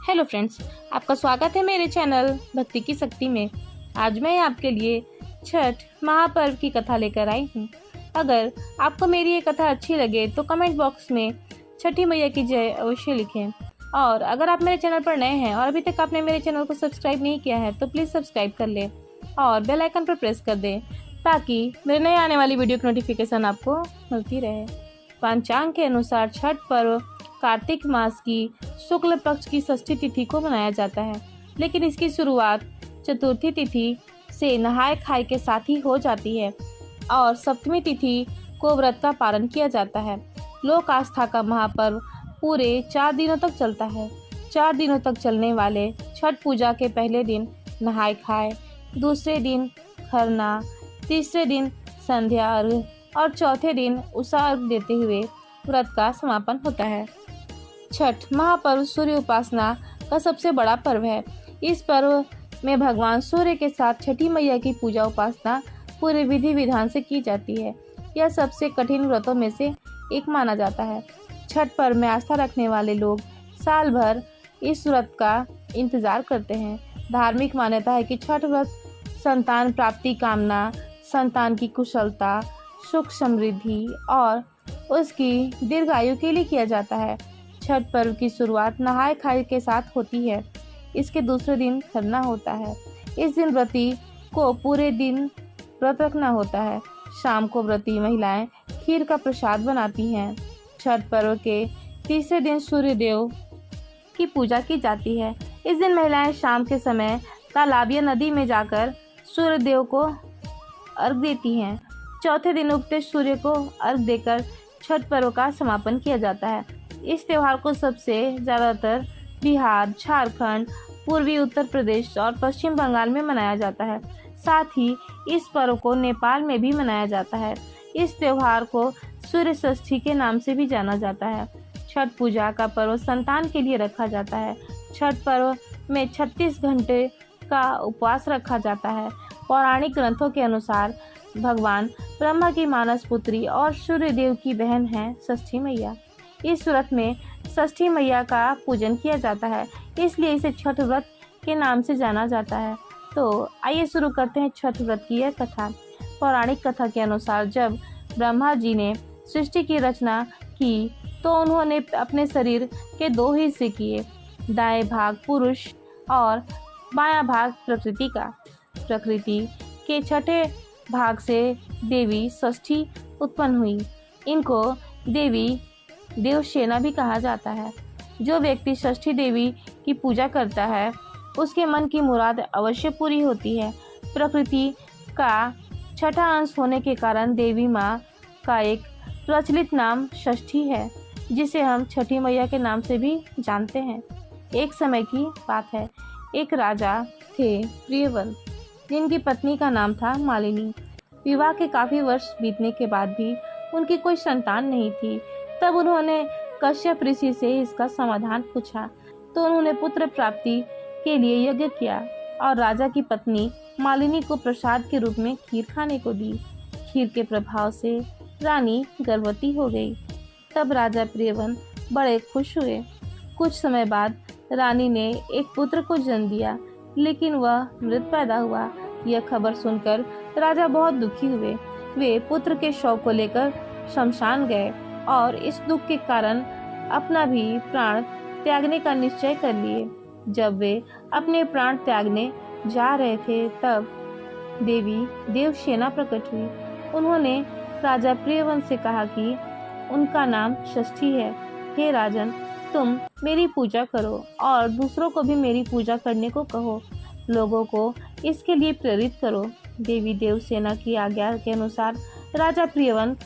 Hello friends, आपका स्वागत है मेरे चैनल भक्ति की शक्ति में। आज मैं आपके लिए छठ महापर्व की कथा लेकर आई हूँ। अगर आपको मेरी ये कथा अच्छी लगे तो कमेंट बॉक्स में छठी मैया की जय अवश्य लिखें। और अगर आप मेरे चैनल पर नए हैं और अभी तक आपने मेरे चैनल को सब्सक्राइब नहीं किया है तो प्लीज़ सब्सक्राइब कर लें और बेल आइकन पर प्रेस कर दें ताकि मेरे नए आने वाली वीडियो की नोटिफिकेशन आपको मिलती रहे। पंचांग के अनुसार छठ पर्व कार्तिक मास की शुक्ल पक्ष की षष्ठी तिथि को मनाया जाता है, लेकिन इसकी शुरुआत चतुर्थी तिथि से नहाय खाए के साथ ही हो जाती है और सप्तमी तिथि को व्रत का पालन किया जाता है। लोक आस्था का महापर्व पूरे 4 दिनों तक चलता है। 4 दिनों तक चलने वाले छठ पूजा के पहले दिन नहाय खाए, दूसरे दिन खरना, तीसरे दिन संध्या अर्घ और चौथे दिन उषा अर्घ देते हुए व्रत का समापन होता है। छठ महापर्व सूर्य उपासना का सबसे बड़ा पर्व है। इस पर्व में भगवान सूर्य के साथ छठी मैया की पूजा उपासना पूरे विधि विधान से की जाती है। यह सबसे कठिन व्रतों में से एक माना जाता है। छठ पर्व में आस्था रखने वाले लोग साल भर इस व्रत का इंतजार करते हैं। धार्मिक मान्यता है कि छठ व्रत संतान प्राप्ति कामना, संतान की कुशलता, सुख समृद्धि और उसकी दीर्घायु के लिए किया जाता है। छठ पर्व की शुरुआत नहाय खाए के साथ होती है। इसके दूसरे दिन खरना होता है। इस दिन व्रती को पूरे दिन व्रत रखना होता है। शाम को व्रती महिलाएं खीर का प्रसाद बनाती हैं। छठ पर्व के तीसरे दिन सूर्य देव की पूजा की जाती है। इस दिन महिलाएं शाम के समय तालाब या नदी में जाकर सूर्य देव को अर्घ देती हैं। चौथे दिन उगते सूर्य को अर्घ देकर छठ पर्व का समापन किया जाता है। इस त्यौहार को सबसे ज़्यादातर बिहार, झारखंड, पूर्वी उत्तर प्रदेश और पश्चिम बंगाल में मनाया जाता है। साथ ही इस पर्व को नेपाल में भी मनाया जाता है। इस त्यौहार को सूर्य षष्ठी के नाम से भी जाना जाता है। छठ पूजा का पर्व संतान के लिए रखा जाता है। छठ पर्व में 36 घंटे का उपवास रखा जाता है। पौराणिक ग्रंथों के अनुसार भगवान ब्रह्मा की मानस पुत्री और सूर्य देव की बहन है षष्ठी मैया। इस व्रत में षष्ठी मैया का पूजन किया जाता है, इसलिए इसे छठ व्रत के नाम से जाना जाता है। तो आइए शुरू करते हैं छठ व्रत की यह कथा। पौराणिक कथा के अनुसार जब ब्रह्मा जी ने सृष्टि की रचना की तो उन्होंने अपने शरीर के 2 हिस्से किए, दाएं भाग पुरुष और बायां भाग प्रकृति का। प्रकृति के छठे भाग से देवी षष्ठी उत्पन्न हुई। इनको देवी देवसेना भी कहा जाता है। जो व्यक्ति षष्ठी देवी की पूजा करता है उसके मन की मुराद अवश्य पूरी होती है। प्रकृति का छठा अंश होने के कारण देवी माँ का एक प्रचलित नाम षष्ठी है, जिसे हम छठी मैया के नाम से भी जानते हैं। एक समय की बात है, एक राजा थे प्रियवंत, जिनकी पत्नी का नाम था मालिनी। विवाह के काफ़ी वर्ष बीतने के बाद भी उनकी कोई संतान नहीं थी। तब उन्होंने कश्यप ऋषि से इसका समाधान पूछा तो उन्होंने पुत्र प्राप्ति के लिए यज्ञ किया और राजा की पत्नी मालिनी को प्रसाद के रूप में खीर खाने को दी। खीर के प्रभाव से रानी गर्भवती हो गई। तब राजा प्रियवंत बड़े खुश हुए। कुछ समय बाद रानी ने एक पुत्र को जन्म दिया, लेकिन वह मृत पैदा हुआ। यह खबर सुनकर राजा बहुत दुखी हुए। वे पुत्र के शव को लेकर शमशान गए और इस दुख के कारण अपना भी प्राण त्यागने का निश्चय कर लिए। जब वे अपने प्राण त्यागने जा रहे थे तब देवी देवसेना प्रकट हुई। उन्होंने राजा प्रियवंत से कहा कि उनका नाम षष्ठी है। हे राजन, तुम मेरी पूजा करो और दूसरों को भी मेरी पूजा करने को कहो। लोगों को इसके लिए प्रेरित करो। देवी देवसेना की आज्ञा के अनुसार राजा प्रियवंत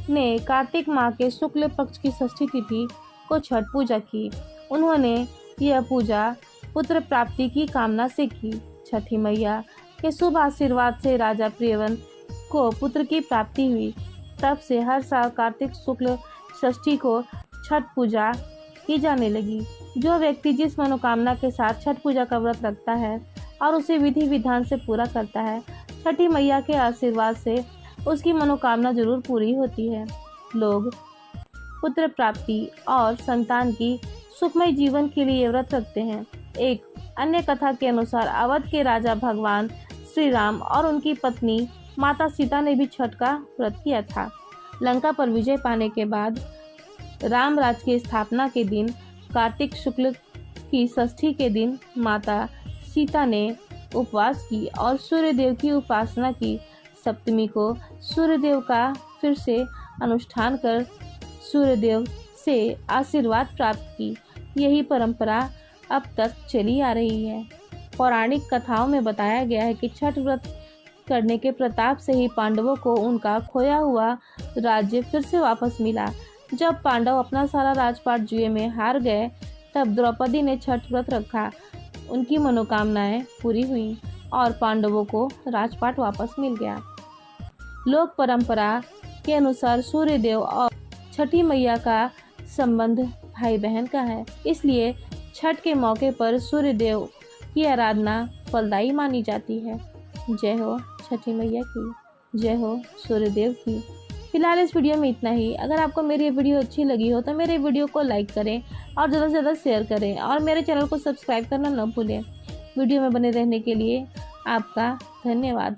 ने कार्तिक माह के शुक्ल पक्ष की षष्ठी तिथि को छठ पूजा की। उन्होंने यह पूजा पुत्र प्राप्ति की कामना से की। छठी मैया के शुभ आशीर्वाद से राजा प्रियवंत को पुत्र की प्राप्ति हुई। तब से हर साल कार्तिक शुक्ल षष्ठी को छठ पूजा की जाने लगी। जो व्यक्ति जिस मनोकामना के साथ छठ पूजा का व्रत रखता है और उसे विधि विधान से पूरा करता है, छठी मैया के आशीर्वाद से उसकी मनोकामना जरूर पूरी होती है। लोग पुत्र प्राप्ति और संतान की सुखमय जीवन के लिए व्रत रखते हैं। एक अन्य कथा के अनुसार अवध के राजा भगवान श्री राम और उनकी पत्नी माता सीता ने भी छठ का व्रत किया था। लंका पर विजय पाने के बाद राम राज्य की स्थापना के दिन कार्तिक शुक्ल की षष्ठी के दिन माता सीता ने उपवास की और सूर्यदेव की उपासना की। सप्तमी को सूर्यदेव का फिर से अनुष्ठान कर सूर्यदेव से आशीर्वाद प्राप्त की। यही परंपरा अब तक चली आ रही है। पौराणिक कथाओं में बताया गया है कि छठ व्रत करने के प्रताप से ही पांडवों को उनका खोया हुआ राज्य फिर से वापस मिला। जब पांडव अपना सारा राजपाट जुए में हार गए तब द्रौपदी ने छठ व्रत रखा। उनकी मनोकामनाएं पूरी हुई और पांडवों को राजपाट वापस मिल गया। लोक परंपरा के अनुसार सूर्यदेव और छठी मैया का संबंध भाई बहन का है, इसलिए छठ के मौके पर सूर्यदेव की आराधना फलदायी मानी जाती है। जय हो छठी मैया की, जय हो सूर्यदेव की। फिलहाल इस वीडियो में इतना ही। अगर आपको मेरी ये वीडियो अच्छी लगी हो तो मेरे वीडियो को लाइक करें और ज़्यादा से ज़्यादा शेयर करें और मेरे चैनल को सब्सक्राइब करना न भूलें। वीडियो में बने रहने के लिए आपका धन्यवाद।